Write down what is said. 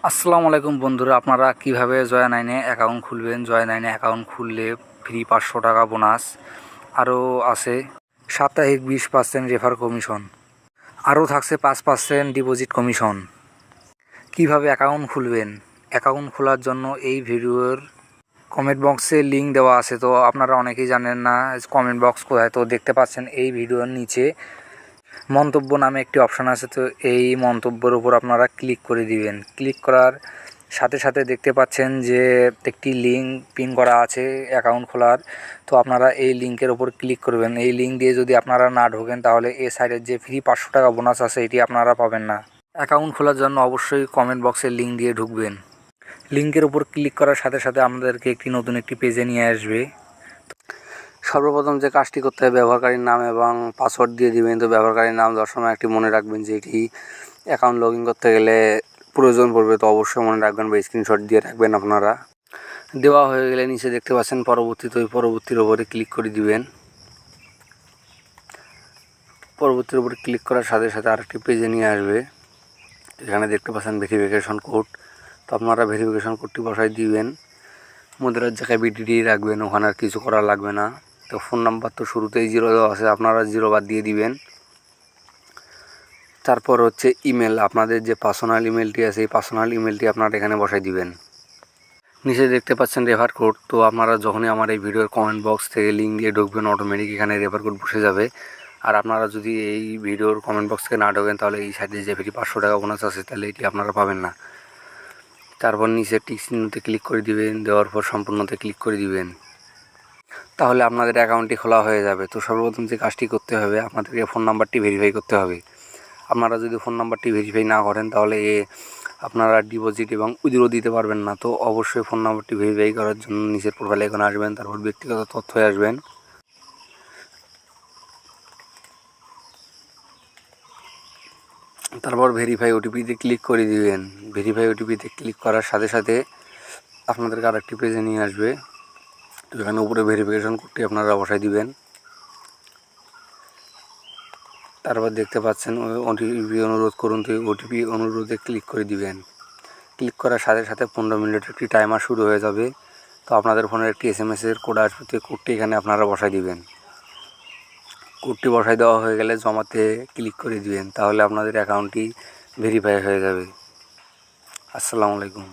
আসসালামু আলাইকুম বন্ধুরা, আপনারা কিভাবে জয়া নাইনে অ্যাকাউন্ট খুলবেন। জয়া নাইনে অ্যাকাউন্ট খুললে ফ্রি 500 টাকা বোনাস, আরও আছে সাপ্তাহিক 20% রেফার কমিশন, আরও থাকছে 5% ডিপোজিট কমিশন। কিভাবে অ্যাকাউন্ট খুলবেন? অ্যাকাউন্ট খোলার জন্য এই ভিডিওর কমেন্ট বক্সে লিঙ্ক দেওয়া আছে। তো আপনারা অনেকেই জানেন না কমেন্ট বক্স কোথায়। তো দেখতে পাচ্ছেন এই ভিডিওর নিচে মন্তব্য নামে একটি অপশান আছে। তো এই মন্তব্যের উপর আপনারা ক্লিক করে দিবেন। ক্লিক করার সাথে সাথে দেখতে পাচ্ছেন যে একটি লিঙ্ক পিন করা আছে অ্যাকাউন্ট খোলার। তো আপনারা এই লিঙ্কের উপর ক্লিক করবেন। এই লিঙ্ক দিয়ে যদি আপনারা না ঢোকেন তাহলে এই সাইডের যে ফ্রি 500 টাকা বোনাস আছে এটি আপনারা পাবেন না। অ্যাকাউন্ট খোলার জন্য অবশ্যই কমেন্ট বক্সে লিঙ্ক দিয়ে ঢুকবেন। লিঙ্কের উপর ক্লিক করার সাথে সাথে আমাদেরকে নতুন একটি পেজে নিয়ে আসবে। সর্বপ্রথম যে কাজটি করতে হবে, ব্যবহারকারীর নাম এবং পাসওয়ার্ড দিয়ে দিবেন। তো ব্যবহারকারীর নাম দেওয়ার সময় একটি মনে রাখবেন যে এটি অ্যাকাউন্ট লগ ইন করতে গেলে প্রয়োজন পড়বে। তো অবশ্যই মনে রাখবেন বা স্ক্রিনশট দিয়ে রাখবেন আপনারা। দেওয়া হয়ে গেলে নিচে দেখতে পাচ্ছেন পরবর্তী। তো ওই পরবর্তীর উপরে ক্লিক করে দিবেন। পরবর্তীর উপরে ক্লিক করার সাথে সাথে আরেকটি পেজে নিয়ে আসবে। এখানে দেখতে পাচ্ছেন ভেরিফিকেশন কোড। তো আপনারা ভেরিফিকেশন কোডটি বসাই দিবেন। মুদ্রার জায়গায় বিটিডি রাখবেন, ওখানে আর কিছু করা লাগবে না। তো ফোন নাম্বার তো শুরুতেই 0 দেওয়া আছে, আপনারা 0 বাদ দিয়ে দিবেন। তারপর হচ্ছে ইমেল, আপনাদের যে পার্সোনাল ইমেলটি আছে এই পার্সোনাল ইমেলটি আপনারা এখানে বসাই দিবেন। নিচে দেখতে পাচ্ছেন রেফার কোড। তো আপনারা যখনই আমার এই ভিডিওর কমেন্ট বক্স থেকে লিঙ্ক দিয়ে ঢুকবেন অটোমেটিক এখানে রেফার কোড বসে যাবে। আর আপনারা যদি এই ভিডিওর কমেন্ট বক্স থেকে না ঢোকেন তাহলে এই সাইডে যে ফ্রি 500 টাকা বোনাস আছে তাহলে এটি আপনারা পাবেন না। তারপর নিচে টিক চিহ্নতে ক্লিক করে দিবেন। দেওয়ার পর সম্পূর্ণতে ক্লিক করে দিবেন। তাহলে আপনাদের অ্যাকাউন্টটি খোলা হয়ে যাবে। তো সর্বপ্রথম যে কাজটি করতে হবে, আপনাদেরকে ফোন নাম্বারটি ভেরিফাই করতে হবে। আপনারা যদি ফোন নাম্বারটি ভেরিফাই না করেন তাহলে আপনারা ডিপোজিট এবং উইথড্র দিতে পারবেন না। তো অবশ্যই ফোন নাম্বারটি ভেরিফাই করার জন্য নিচের প্রোফাইল আইকনে আসবেন, তারপর ব্যক্তিগত তথ্যে আসবেন। তারপর ভেরিফাই ওটিপিতে ক্লিক করে দিবেন। ভেরিফাই ওটিপিতে ক্লিক করার সাথে সাথে আপনাদেরকে আরেকটি পেজে নিয়ে আসবে। তো এখানে উপরে ভেরিফিকেশন কোডটি আপনারা বসাই দিবেন। তারপর দেখতে পাচ্ছেন ওটিপি অনুরোধ করুন। তো ওটিপি অনুরোধে ক্লিক করে দিবেন। ক্লিক করার সাথে সাথে 15 মিনিটের একটি টাইমার শুরু হয়ে যাবে। তো আপনাদের ফোনের একটি SMS-এর কোড আসবে। তো কোডটি এখানে আপনারা বসাই দিবেন। কোডটি বসাই দেওয়া হয়ে গেলে জমাতে ক্লিক করে দিবেন। তাহলে আপনাদের অ্যাকাউন্টটি ভেরিফাই হয়ে যাবে। আসসালামু আলাইকুম।